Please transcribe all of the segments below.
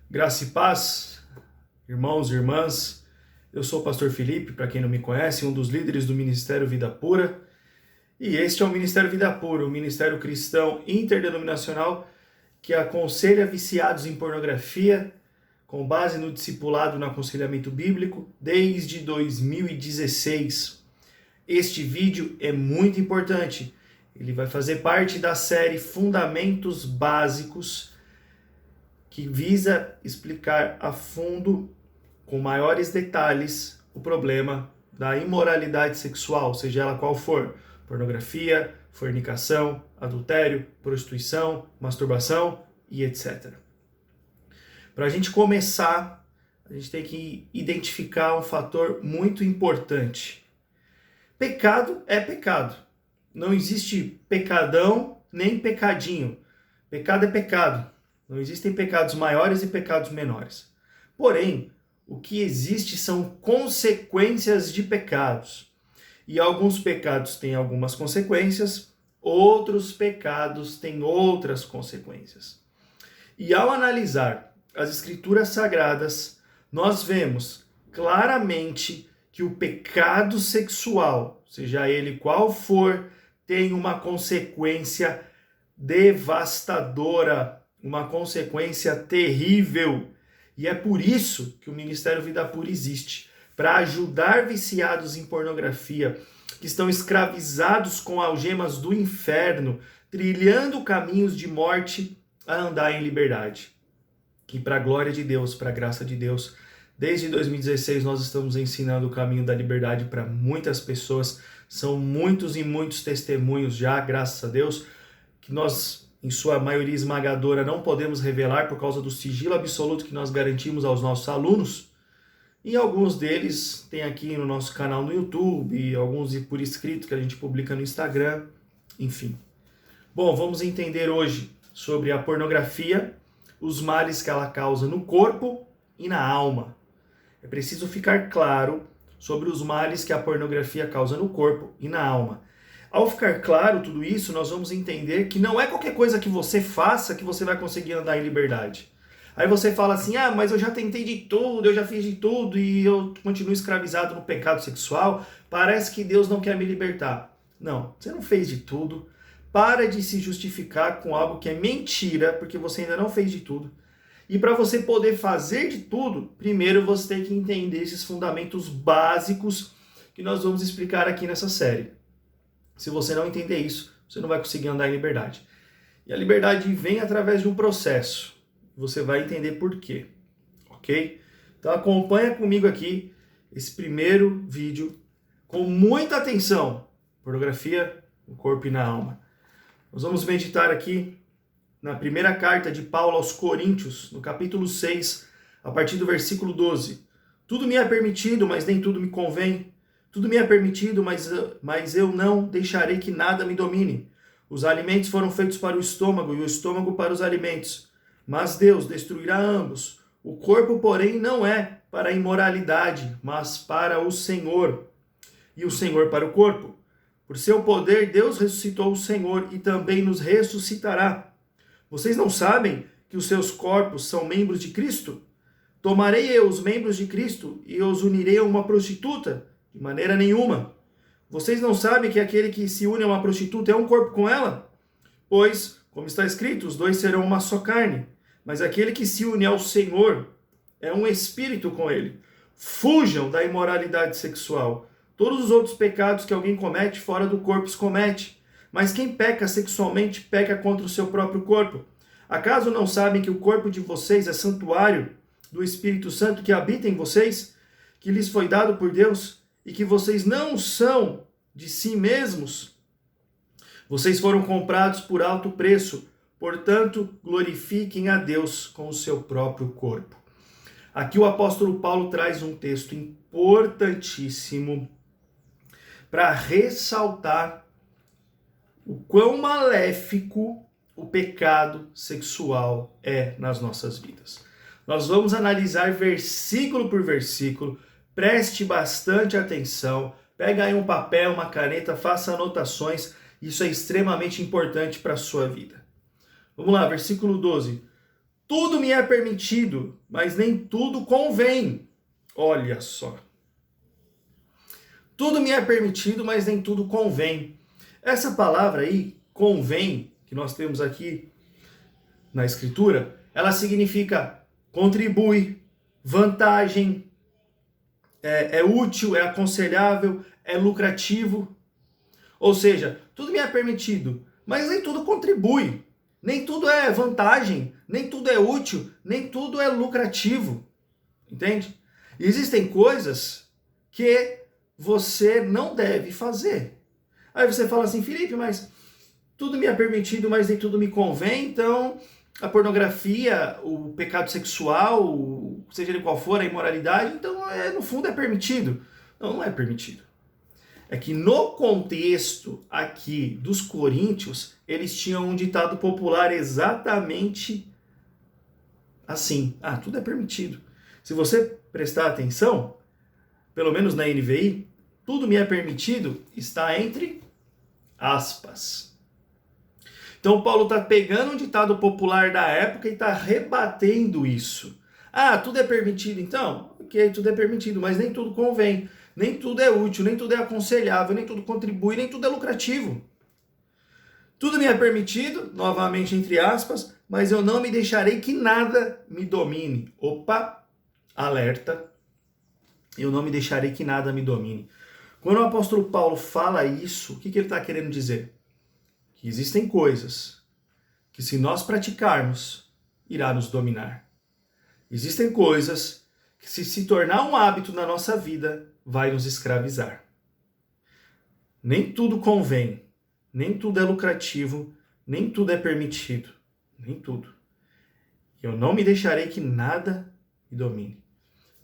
Graça e paz, irmãos e irmãs. Eu sou o pastor Felipe, para quem não me conhece, um dos líderes do Ministério Vida Pura. E este é o Ministério Vida Pura, um ministério cristão interdenominacional que aconselha viciados em pornografia com base no discipulado no aconselhamento bíblico desde 2016. Este vídeo é muito importante. Ele vai fazer parte da série Fundamentos Básicos, que visa explicar a fundo, com maiores detalhes, o problema da imoralidade sexual, seja ela qual for: pornografia, fornicação, adultério, prostituição, masturbação e etc. Para a gente começar, a gente tem que identificar um fator muito importante. Pecado é pecado. Não existe pecadão nem pecadinho. Pecado é pecado. Não existem pecados maiores e pecados menores. Porém, o que existe são consequências de pecados. E alguns pecados têm algumas consequências, outros pecados têm outras consequências. E ao analisar as Escrituras Sagradas, nós vemos claramente que o pecado sexual, seja ele qual for, tem uma consequência devastadora, uma consequência terrível. E é por isso que o Ministério Vida Pura existe, para ajudar viciados em pornografia, que estão escravizados com algemas do inferno, trilhando caminhos de morte, a andar em liberdade. E para a glória de Deus, para a graça de Deus, desde 2016 nós estamos ensinando o caminho da liberdade para muitas pessoas. São muitos e muitos testemunhos já, graças a Deus, que nós, em sua maioria esmagadora, não podemos revelar por causa do sigilo absoluto que nós garantimos aos nossos alunos. E alguns deles tem aqui no nosso canal no YouTube, alguns por escrito que a gente publica no Instagram, enfim. Bom, vamos entender hoje sobre a pornografia, os males que ela causa no corpo e na alma. É preciso ficar claro sobre os males que a pornografia causa no corpo e na alma. Ao ficar claro tudo isso, nós vamos entender que não é qualquer coisa que você faça que você vai conseguir andar em liberdade. Aí você fala assim: mas eu já tentei de tudo, eu já fiz de tudo e eu continuo escravizado no pecado sexual, parece que Deus não quer me libertar. Não, você não fez de tudo. Para de se justificar com algo que é mentira, porque você ainda não fez de tudo. E para você poder fazer de tudo, primeiro você tem que entender esses fundamentos básicos que nós vamos explicar aqui nessa série. Se você não entender isso, você não vai conseguir andar em liberdade. E a liberdade vem através de um processo. Você vai entender por quê, ok? Então acompanha comigo aqui esse primeiro vídeo com muita atenção. Pornografia no corpo e na alma. Nós vamos meditar aqui na primeira carta de Paulo aos Coríntios, no capítulo 6, a partir do versículo 12. Tudo me é permitido, mas nem tudo me convém. Tudo me é permitido, mas eu não deixarei que nada me domine. Os alimentos foram feitos para o estômago e o estômago para os alimentos. Mas Deus destruirá ambos. O corpo, porém, não é para a imoralidade, mas para o Senhor. E o Senhor para o corpo. Por seu poder, Deus ressuscitou o Senhor e também nos ressuscitará. Vocês não sabem que os seus corpos são membros de Cristo? Tomarei eu os membros de Cristo e os unirei a uma prostituta? De maneira nenhuma. Vocês não sabem que aquele que se une a uma prostituta é um corpo com ela? Pois, como está escrito, os dois serão uma só carne. Mas aquele que se une ao Senhor é um espírito com ele. Fujam da imoralidade sexual. Todos os outros pecados que alguém comete fora do corpo os comete. Mas quem peca sexualmente peca contra o seu próprio corpo. Acaso não sabem que o corpo de vocês é santuário do Espírito Santo que habita em vocês, que lhes foi dado por Deus, e que vocês não são de si mesmos? Vocês foram comprados por alto preço, portanto, glorifiquem a Deus com o seu próprio corpo. Aqui o apóstolo Paulo traz um texto importantíssimo para ressaltar o quão maléfico o pecado sexual é nas nossas vidas. Nós vamos analisar versículo por versículo. Preste bastante atenção, pega aí um papel, uma caneta, faça anotações, isso é extremamente importante para a sua vida. Vamos lá, versículo 12. Tudo me é permitido, mas nem tudo convém. Olha só. Tudo me é permitido, mas nem tudo convém. Essa palavra aí, convém, que nós temos aqui na Escritura, ela significa contribui, vantagem, é útil, é aconselhável, é lucrativo. Ou seja, tudo me é permitido, mas nem tudo contribui. Nem tudo é vantagem, nem tudo é útil, nem tudo é lucrativo. Entende? Existem coisas que você não deve fazer. Aí você fala assim, Felipe, mas tudo me é permitido, mas nem tudo me convém, então a pornografia, o pecado sexual, seja ele qual for, a imoralidade, então no fundo é permitido. Não, não é permitido. É que no contexto aqui dos coríntios, eles tinham um ditado popular exatamente assim. Ah, tudo é permitido. Se você prestar atenção, pelo menos na NVI, tudo me é permitido está entre aspas. Então Paulo está pegando um ditado popular da época e está rebatendo isso. Ah, tudo é permitido então? Ok, tudo é permitido, mas nem tudo convém. Nem tudo é útil, nem tudo é aconselhável, nem tudo contribui, nem tudo é lucrativo. Tudo me é permitido, novamente entre aspas, mas eu não me deixarei que nada me domine. Opa, alerta. Eu não me deixarei que nada me domine. Quando o apóstolo Paulo fala isso, o que ele está querendo dizer? Que existem coisas que se nós praticarmos, irá nos dominar. Existem coisas que se tornar um hábito na nossa vida, vai nos escravizar. Nem tudo convém, nem tudo é lucrativo, nem tudo é permitido, nem tudo. Eu não me deixarei que nada me domine.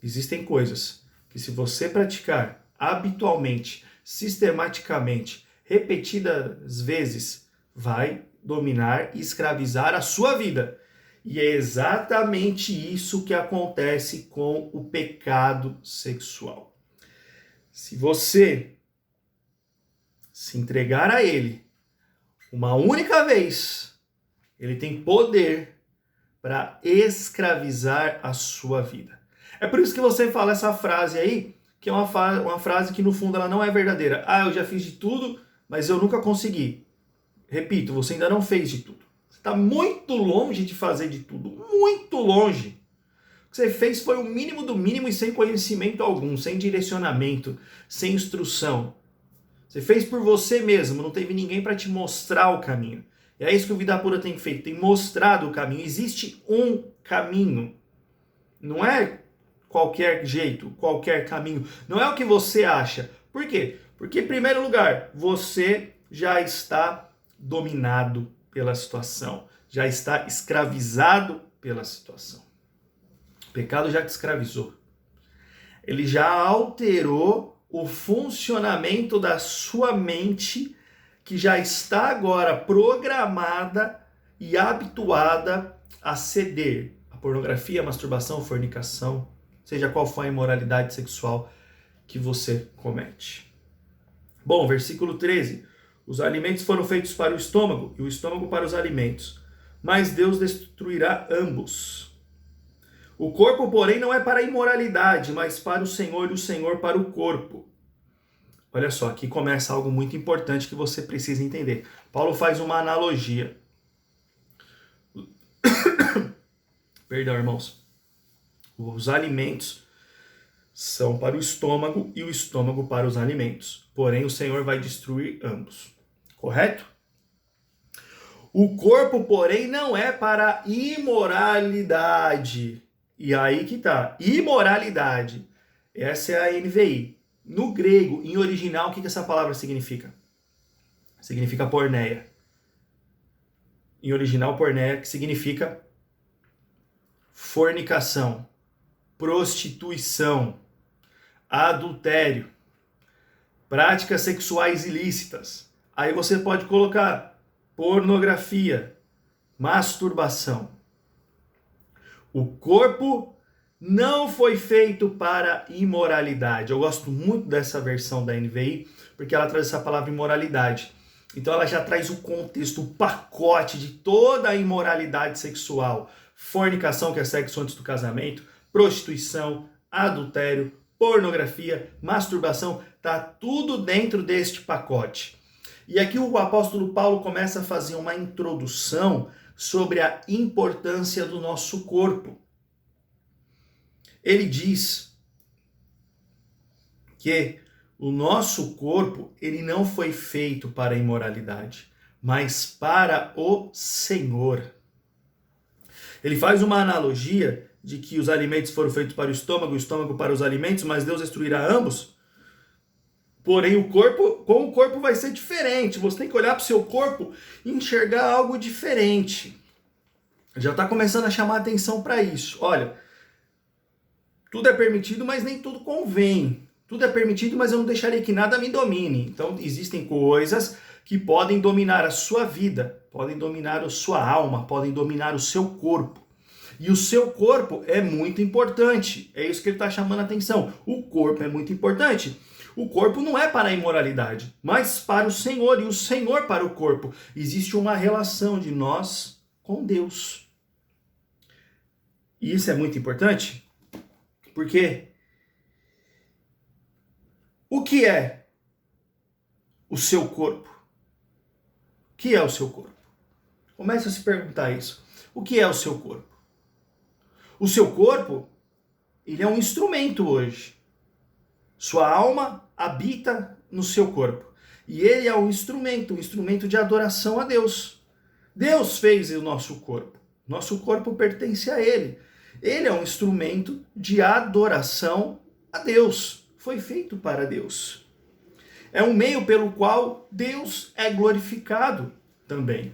Existem coisas que se você praticar habitualmente, sistematicamente, repetidas vezes, vai dominar e escravizar a sua vida. E é exatamente isso que acontece com o pecado sexual. Se você se entregar a ele uma única vez, ele tem poder para escravizar a sua vida. É por isso que você fala essa frase aí, que é uma frase que no fundo ela não é verdadeira. Ah, eu já fiz de tudo, mas eu nunca consegui. Repito, você ainda não fez de tudo. Você está muito longe de fazer de tudo, muito longe. O que você fez foi o mínimo do mínimo e sem conhecimento algum, sem direcionamento, sem instrução. Você fez por você mesmo, não teve ninguém para te mostrar o caminho. E é isso que o Vida Pura tem feito, tem mostrado o caminho. Existe um caminho. Não é qualquer jeito, qualquer caminho. Não é o que você acha. Por quê? Porque, em primeiro lugar, você já está dominado pela situação. Já está escravizado pela situação. O pecado já te escravizou. Ele já alterou o funcionamento da sua mente, que já está agora programada e habituada a ceder a pornografia, a masturbação, a fornicação, seja qual for a imoralidade sexual que você comete. Bom, versículo 13. Os alimentos foram feitos para o estômago e o estômago para os alimentos, mas Deus destruirá ambos. O corpo, porém, não é para a imoralidade, mas para o Senhor e o Senhor para o corpo. Olha só, aqui começa algo muito importante que você precisa entender. Paulo faz uma analogia. Perdão, irmãos. Os alimentos são para o estômago e o estômago para os alimentos. Porém, o Senhor vai destruir ambos. Correto? O corpo, porém, não é para a imoralidade. E aí que tá. Imoralidade. Essa é a NVI. No grego, em original, o que essa palavra significa? Significa porneia. Em original, porneia, que significa fornicação, prostituição, adultério, práticas sexuais ilícitas. Aí você pode colocar pornografia, masturbação. O corpo não foi feito para imoralidade. Eu gosto muito dessa versão da NVI, porque ela traz essa palavra imoralidade. Então ela já traz o contexto, o pacote de toda a imoralidade sexual. fornicação, que é sexo antes do casamento, prostituição, adultério, pornografia, masturbação, tá tudo dentro deste pacote. E aqui o apóstolo Paulo começa a fazer uma introdução sobre a importância do nosso corpo. Ele diz que o nosso corpo, ele não foi feito para a imoralidade, mas para o Senhor. Ele faz uma analogia de que os alimentos foram feitos para o estômago para os alimentos, mas Deus destruirá ambos. Porém, com o corpo vai ser diferente. Você tem que olhar para o seu corpo e enxergar algo diferente. Já está começando a chamar atenção para isso. Olha, tudo é permitido, mas nem tudo convém. Tudo é permitido, mas eu não deixarei que nada me domine. Então, existem coisas que podem dominar a sua vida, podem dominar a sua alma, podem dominar o seu corpo. E o seu corpo é muito importante. É isso que ele está chamando a atenção. O corpo é muito importante. O corpo não é para a imoralidade, mas para o Senhor, e o Senhor para o corpo. Existe uma relação de nós com Deus. E isso é muito importante, porque o que é o seu corpo? O que é o seu corpo? Comece a se perguntar isso. O que é o seu corpo? O seu corpo, ele é um instrumento hoje. Sua alma habita no seu corpo. E ele é um instrumento de adoração a Deus. Deus fez o nosso corpo. Nosso corpo pertence a ele. Ele é um instrumento de adoração a Deus. Foi feito para Deus. É um meio pelo qual Deus é glorificado também.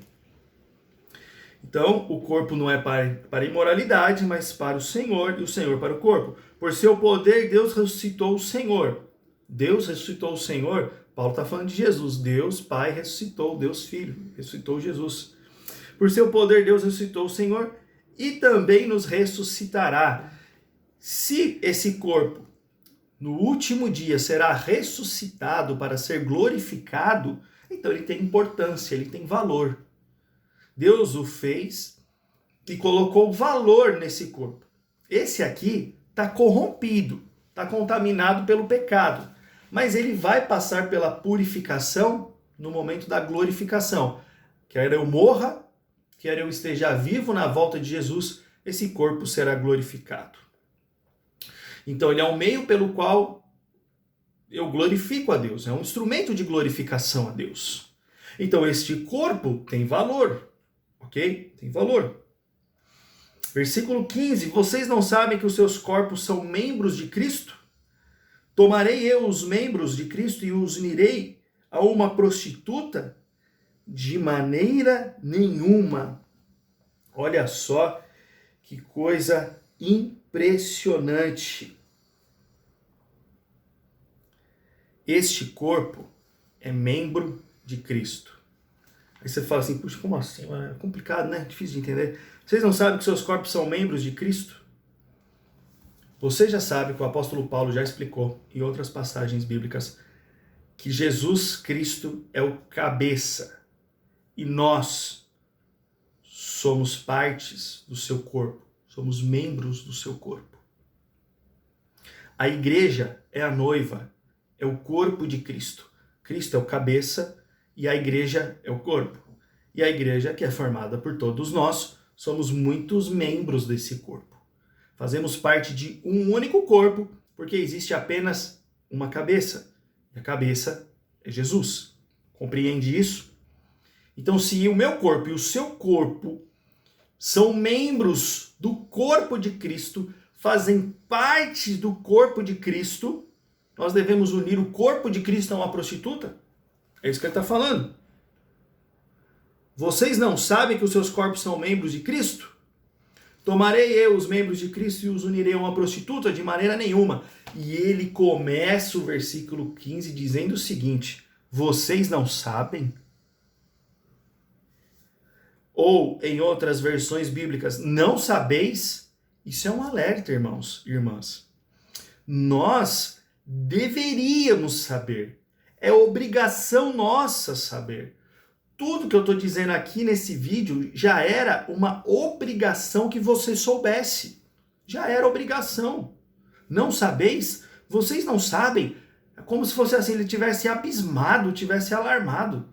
Então, o corpo não é para a imoralidade, mas para o Senhor, e o Senhor para o corpo. Por seu poder, Deus ressuscitou o Senhor. Deus ressuscitou o Senhor. Paulo está falando de Jesus. Deus Pai ressuscitou, Deus Filho ressuscitou Jesus. Por seu poder, Deus ressuscitou o Senhor e também nos ressuscitará. Se esse corpo, no último dia, será ressuscitado para ser glorificado, então ele tem importância, ele tem valor. Deus o fez e colocou valor nesse corpo. Esse aqui está corrompido, está contaminado pelo pecado, mas ele vai passar pela purificação no momento da glorificação. Quer eu morra, quer eu esteja vivo na volta de Jesus, esse corpo será glorificado. Então ele é um meio pelo qual eu glorifico a Deus, é um instrumento de glorificação a Deus. Então este corpo tem valor. Ok? Tem valor. Versículo 15. Vocês não sabem que os seus corpos são membros de Cristo? Tomarei eu os membros de Cristo e os unirei a uma prostituta? De maneira nenhuma. Olha só que coisa impressionante. Este corpo é membro de Cristo. Aí você fala assim, puxa, como assim? É complicado, né? Difícil de entender. Vocês não sabem que seus corpos são membros de Cristo? Você já sabe que o apóstolo Paulo já explicou em outras passagens bíblicas que Jesus Cristo é o cabeça e nós somos partes do seu corpo, somos membros do seu corpo. A igreja é a noiva, é o corpo de Cristo. Cristo é o cabeça e a igreja é o corpo. E a igreja, que é formada por todos nós, somos muitos membros desse corpo. Fazemos parte de um único corpo, porque existe apenas uma cabeça. E a cabeça é Jesus. Compreende isso? Então, se o meu corpo e o seu corpo são membros do corpo de Cristo, fazem parte do corpo de Cristo, nós devemos unir o corpo de Cristo a uma prostituta? É isso que ele está falando. Vocês não sabem que os seus corpos são membros de Cristo? Tomarei eu os membros de Cristo e os unirei a uma prostituta? De maneira nenhuma. E ele começa o versículo 15 dizendo o seguinte: vocês não sabem? Ou, em outras versões bíblicas, não sabeis? Isso é um alerta, irmãos e irmãs. Nós deveríamos saber. É obrigação nossa saber. tudo que eu estou dizendo aqui nesse vídeo já era uma obrigação que você soubesse. Já era obrigação. Não sabeis? Vocês não sabem? É como se fosse assim, ele tivesse abismado, tivesse alarmado.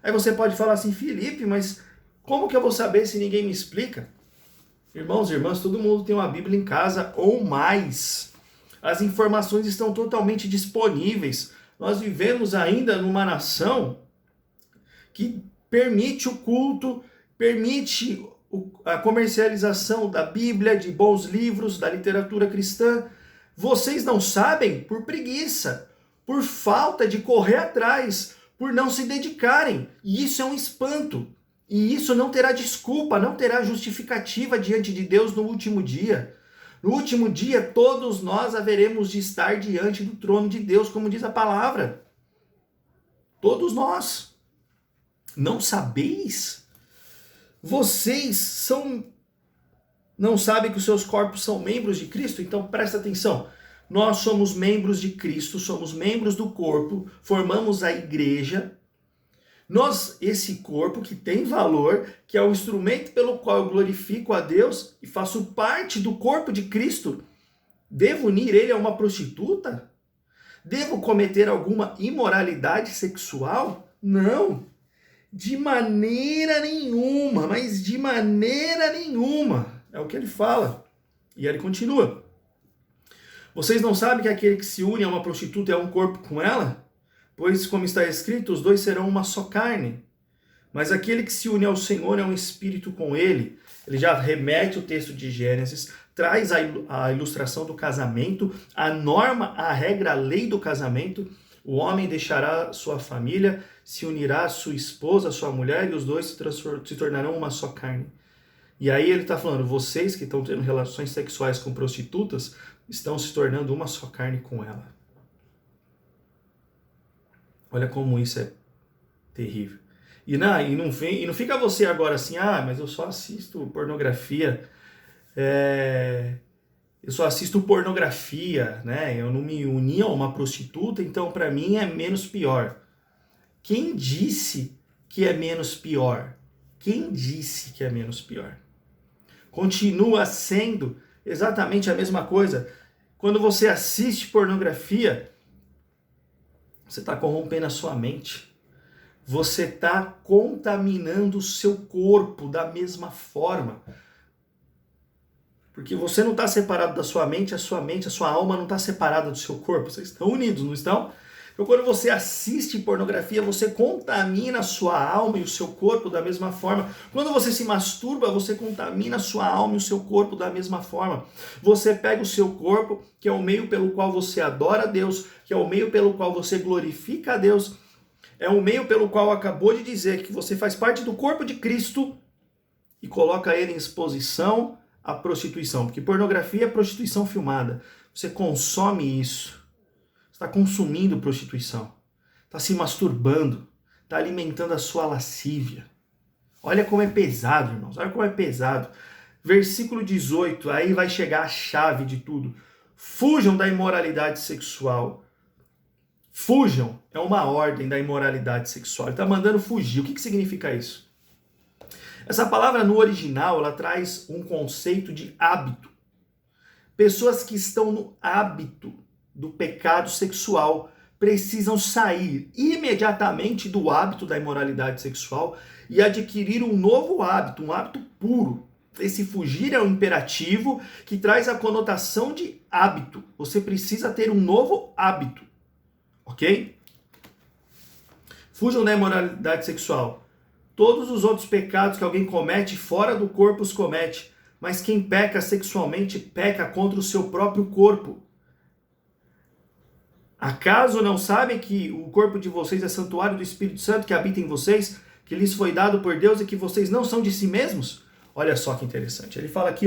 Aí você pode falar assim, Felipe, mas como que eu vou saber se ninguém me explica? Irmãos e irmãs, todo mundo tem uma Bíblia em casa ou mais. As informações estão totalmente disponíveis. Nós vivemos ainda numa nação que permite o culto, permite a comercialização da Bíblia, de bons livros, da literatura cristã. Vocês não sabem por preguiça, por falta de correr atrás, por não se dedicarem. E isso é um espanto. E isso não terá desculpa, não terá justificativa diante de Deus no último dia. No último dia, todos nós haveremos de estar diante do trono de Deus, como diz a palavra. Todos nós. Não sabeis? Vocês não sabem que os seus corpos são membros de Cristo? Então presta atenção. Nós somos membros de Cristo, somos membros do corpo, formamos a igreja. Nós, esse corpo que tem valor, que é o instrumento pelo qual eu glorifico a Deus e faço parte do corpo de Cristo, devo unir ele a uma prostituta? Devo cometer alguma imoralidade sexual? Não. De maneira nenhuma, mas de maneira nenhuma. É o que ele fala. E ele continua. Vocês não sabem que aquele que se une a uma prostituta é um corpo com ela? Pois, como está escrito, os dois serão uma só carne. Mas aquele que se une ao Senhor é um espírito com ele. Ele já remete o texto de Gênesis, traz a ilustração do casamento, a norma, a regra, a lei do casamento. O homem deixará sua família, se unirá à sua esposa, à sua mulher, e os dois se tornarão uma só carne. E aí ele está falando, vocês que estão tendo relações sexuais com prostitutas, estão se tornando uma só carne com ela. Olha como isso é terrível. E não fica você agora assim, mas eu só assisto pornografia, eu só assisto pornografia, né? Eu não me uni a uma prostituta, então para mim é menos pior. Quem disse que é menos pior? Quem disse que é menos pior? Continua sendo exatamente a mesma coisa. Quando você assiste pornografia, você está corrompendo a sua mente. Você está contaminando o seu corpo da mesma forma. Porque você não está separado da sua mente, a sua alma não está separada do seu corpo. Vocês estão unidos, não estão? Então, quando você assiste pornografia, você contamina a sua alma e o seu corpo da mesma forma. Quando você se masturba, você contamina a sua alma e o seu corpo da mesma forma. Você pega o seu corpo, que é o meio pelo qual você adora a Deus, que é o meio pelo qual você glorifica a Deus, é o meio pelo qual acabou de dizer que você faz parte do corpo de Cristo e coloca ele em exposição à prostituição. Porque pornografia é prostituição filmada. Você consome isso. Está consumindo prostituição, está se masturbando, está alimentando a sua lascívia. Olha como é pesado, irmãos, olha como é pesado. Versículo 18, aí vai chegar a chave de tudo. Fujam da imoralidade sexual. Fujam é uma ordem da imoralidade sexual. Ele está mandando fugir. O que significa isso? Essa palavra no original, ela traz um conceito de hábito. Pessoas que estão no hábito do pecado sexual precisam sair imediatamente do hábito da imoralidade sexual e adquirir um novo hábito, um hábito puro. Esse fugir é um imperativo que traz a conotação de hábito. Você precisa ter um novo hábito, ok? Fujam da imoralidade sexual. Todos os outros pecados que alguém comete fora do corpo os comete, mas quem peca sexualmente peca contra o seu próprio corpo. Acaso não sabem que o corpo de vocês é santuário do Espírito Santo que habita em vocês, que lhes foi dado por Deus e que vocês não são de si mesmos? Olha só que interessante. Ele fala aqui,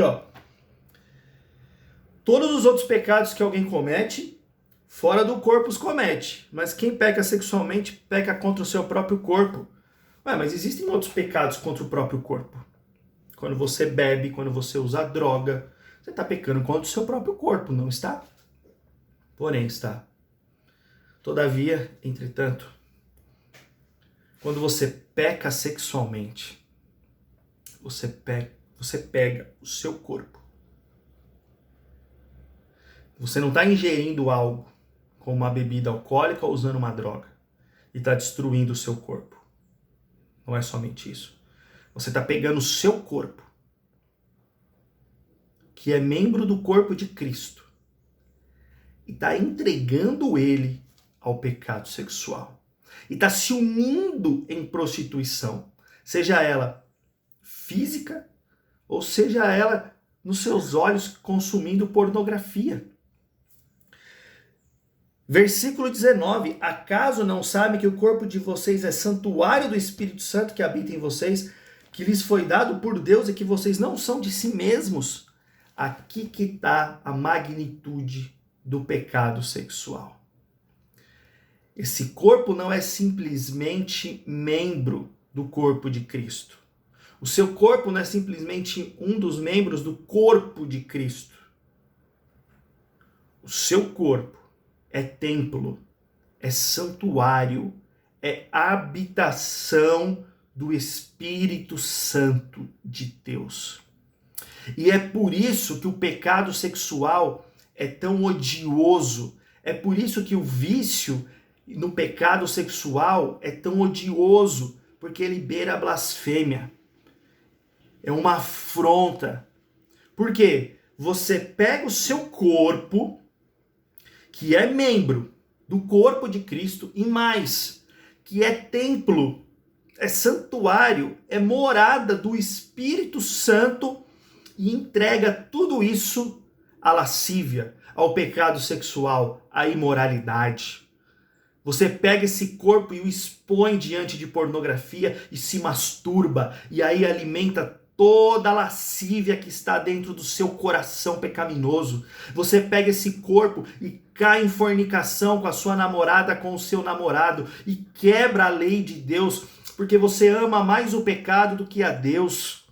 todos os outros pecados que alguém comete, fora do corpo os comete, mas quem peca sexualmente peca contra o seu próprio corpo. Mas existem outros pecados contra o próprio corpo. Quando você bebe, quando você usa droga, você está pecando contra o seu próprio corpo, não está? Porém está. Todavia, entretanto, Quando você peca sexualmente, você pega o seu corpo. Você não está ingerindo algo, como uma bebida alcoólica ou usando uma droga, e está destruindo o seu corpo. Não é somente isso. Você está pegando o seu corpo, que é membro do corpo de Cristo, e está entregando ele ao pecado sexual. E está se unindo em prostituição, seja ela física, ou seja ela nos seus olhos consumindo pornografia. Versículo 19, acaso não sabem que o corpo de vocês é santuário do Espírito Santo que habita em vocês, que lhes foi dado por Deus e que vocês não são de si mesmos? Aqui que está a magnitude do pecado sexual. Esse corpo não é simplesmente membro do corpo de Cristo. O seu corpo não é simplesmente um dos membros do corpo de Cristo. O seu corpo é templo, é santuário, é habitação do Espírito Santo de Deus. E é por isso que o pecado sexual é tão odioso, é por isso que o vício no pecado sexual é tão odioso, porque ele beira a blasfêmia. É uma afronta. Por quê? Você pega o seu corpo, que é membro do corpo de Cristo, e mais, que é templo, é santuário, é morada do Espírito Santo, e entrega tudo isso à lascívia, ao pecado sexual, à imoralidade. Você pega esse corpo e o expõe diante de pornografia e se masturba, e aí alimenta toda a lascívia que está dentro do seu coração pecaminoso. Você pega esse corpo e cai em fornicação com a sua namorada, com o seu namorado, e quebra a lei de Deus, porque você ama mais o pecado do que a Deus.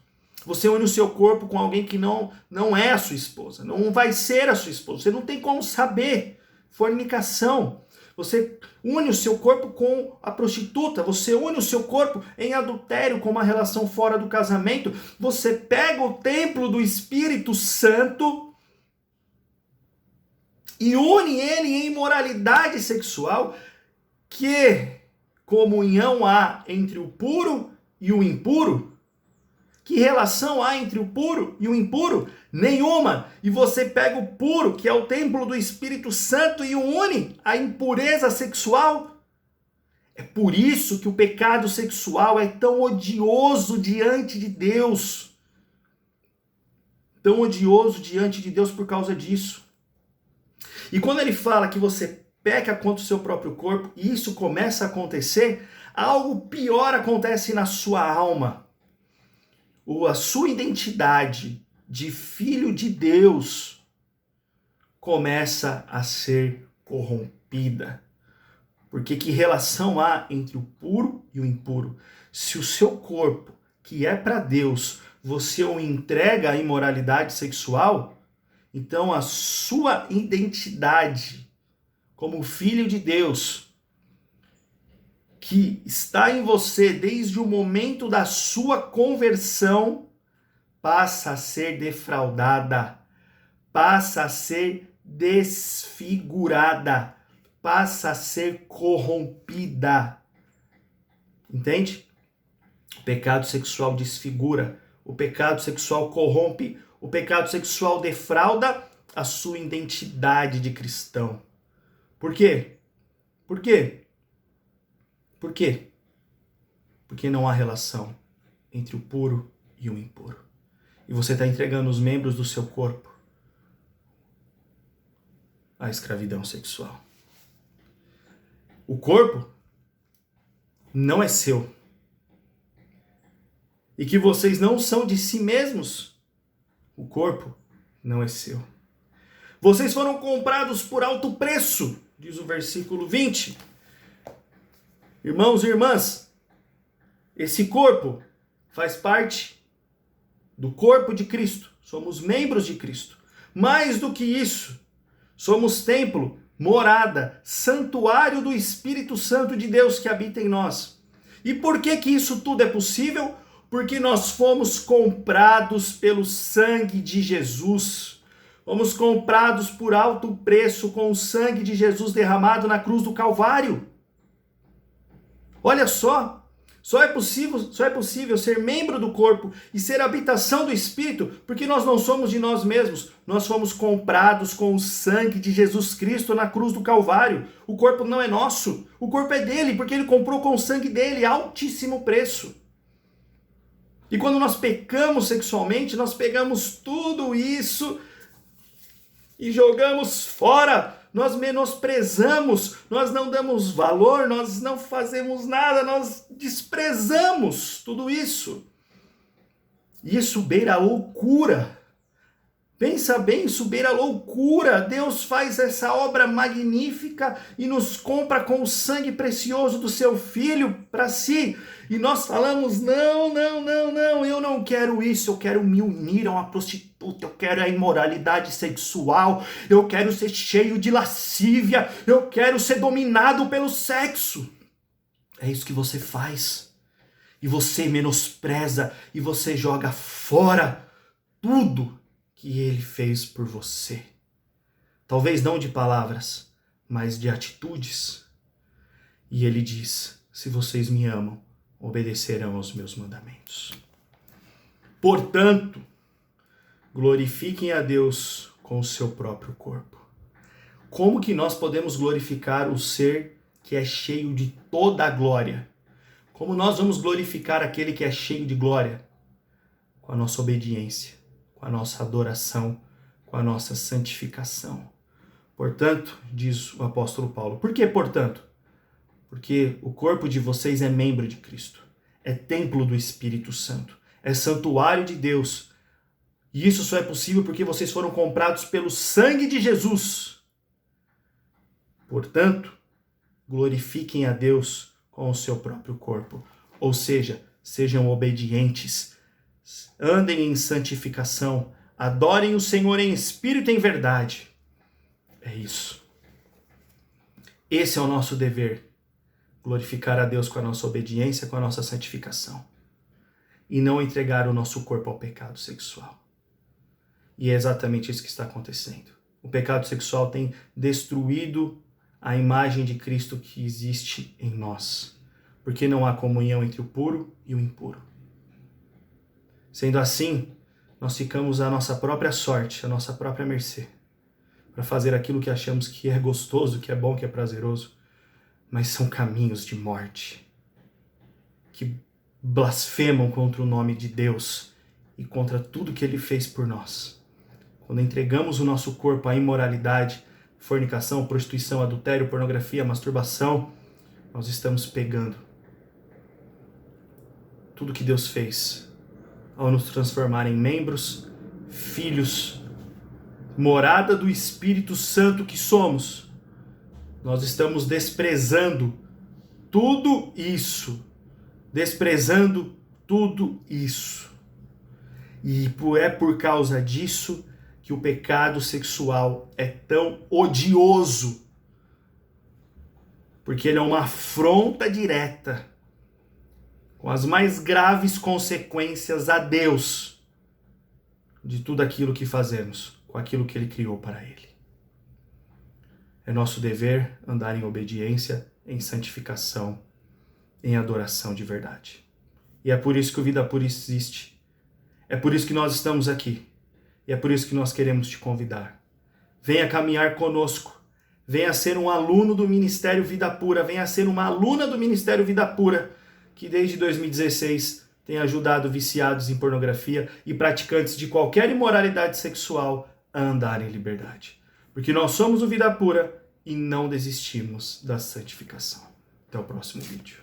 Você une o seu corpo com alguém que não é a sua esposa, não vai ser a sua esposa, você não tem como saber. Fornicação. Você une o seu corpo com a prostituta, você une o seu corpo em adultério, com uma relação fora do casamento, você pega o templo do Espírito Santo e une ele em imoralidade sexual. Que comunhão há entre o puro e o impuro? Que relação há entre o puro e o impuro? Nenhuma. E você pega o puro, que é o templo do Espírito Santo, e o une à impureza sexual? É por isso que o pecado sexual é tão odioso diante de Deus. Tão odioso diante de Deus por causa disso. E quando ele fala que você peca contra o seu próprio corpo, e isso começa a acontecer, algo pior acontece na sua alma. A sua identidade de filho de Deus começa a ser corrompida. Porque que relação há entre o puro e o impuro? Se o seu corpo, que é para Deus, você o entrega à imoralidade sexual, então a sua identidade como filho de Deus, que está em você desde o momento da sua conversão, passa a ser defraudada, passa a ser desfigurada, passa a ser corrompida. Entende? O pecado sexual desfigura, o pecado sexual corrompe, o pecado sexual defrauda a sua identidade de cristão. Por quê? Por quê? Por quê? Porque não há relação entre o puro e o impuro. E você está entregando os membros do seu corpo à escravidão sexual. O corpo não é seu. E que vocês não são de si mesmos. O corpo não é seu. Vocês foram comprados por alto preço, diz o versículo 20. Irmãos e irmãs, esse corpo faz parte do corpo de Cristo. Somos membros de Cristo. Mais do que isso, somos templo, morada, santuário do Espírito Santo de Deus que habita em nós. E por que que isso tudo é possível? Porque nós fomos comprados pelo sangue de Jesus. Fomos comprados por alto preço com o sangue de Jesus derramado na cruz do Calvário. Olha só é possível ser membro do corpo e ser habitação do Espírito, porque nós não somos de nós mesmos. Nós fomos comprados com o sangue de Jesus Cristo na cruz do Calvário. O corpo não é nosso, o corpo é dele, porque ele comprou com o sangue dele, altíssimo preço. E quando nós pecamos sexualmente, nós pegamos tudo isso e jogamos fora. Nós menosprezamos, nós não damos valor, nós não fazemos nada, nós desprezamos tudo isso. Isso beira a loucura. Pensa bem, isso beira a loucura. Deus faz essa obra magnífica e nos compra com o sangue precioso do seu Filho para si. E nós falamos, não, eu não quero isso, eu quero me unir a uma prostituta, eu quero a imoralidade sexual, eu quero ser cheio de lascívia, eu quero ser dominado pelo sexo. É isso que você faz. E você menospreza, e você joga fora tudo que ele fez por você. Talvez não de palavras, mas de atitudes. E ele diz, se vocês me amam, obedecerão aos meus mandamentos. Portanto, glorifiquem a Deus com o seu próprio corpo. Como que nós podemos glorificar o ser que é cheio de toda a glória? Como nós vamos glorificar aquele que é cheio de glória? Com a nossa obediência, com a nossa adoração, com a nossa santificação. Portanto, diz o apóstolo Paulo. Por que portanto? Porque o corpo de vocês é membro de Cristo, é templo do Espírito Santo, é santuário de Deus. E isso só é possível porque vocês foram comprados pelo sangue de Jesus. Portanto, glorifiquem a Deus com o seu próprio corpo. Ou seja, sejam obedientes, andem em santificação, adorem o Senhor em espírito e em verdade. É isso. Esse é o nosso dever. Glorificar a Deus com a nossa obediência, com a nossa santificação. E não entregar o nosso corpo ao pecado sexual. E é exatamente isso que está acontecendo. O pecado sexual tem destruído a imagem de Cristo que existe em nós. Porque não há comunhão entre o puro e o impuro. Sendo assim, nós ficamos à nossa própria sorte, à nossa própria mercê. Para fazer aquilo que achamos que é gostoso, que é bom, que é prazeroso. Mas são caminhos de morte, que blasfemam contra o nome de Deus e contra tudo que Ele fez por nós. Quando entregamos o nosso corpo à imoralidade, fornicação, prostituição, adultério, pornografia, masturbação, nós estamos pegando tudo que Deus fez ao nos transformar em membros, filhos, morada do Espírito Santo que somos. Nós estamos desprezando tudo isso. Desprezando tudo isso. E é por causa disso que o pecado sexual é tão odioso. Porque ele é uma afronta direta, com as mais graves consequências a Deus, de tudo aquilo que fazemos, com aquilo que Ele criou para Ele. É nosso dever andar em obediência, em santificação, em adoração de verdade. E é por isso que o Vida Pura existe. É por isso que nós estamos aqui. E é por isso que nós queremos te convidar. Venha caminhar conosco. Venha ser um aluno do Ministério Vida Pura. Venha ser uma aluna do Ministério Vida Pura, que desde 2016 tem ajudado viciados em pornografia e praticantes de qualquer imoralidade sexual a andar em liberdade. Porque nós somos o Vida Pura e não desistimos da santificação. Até o próximo vídeo.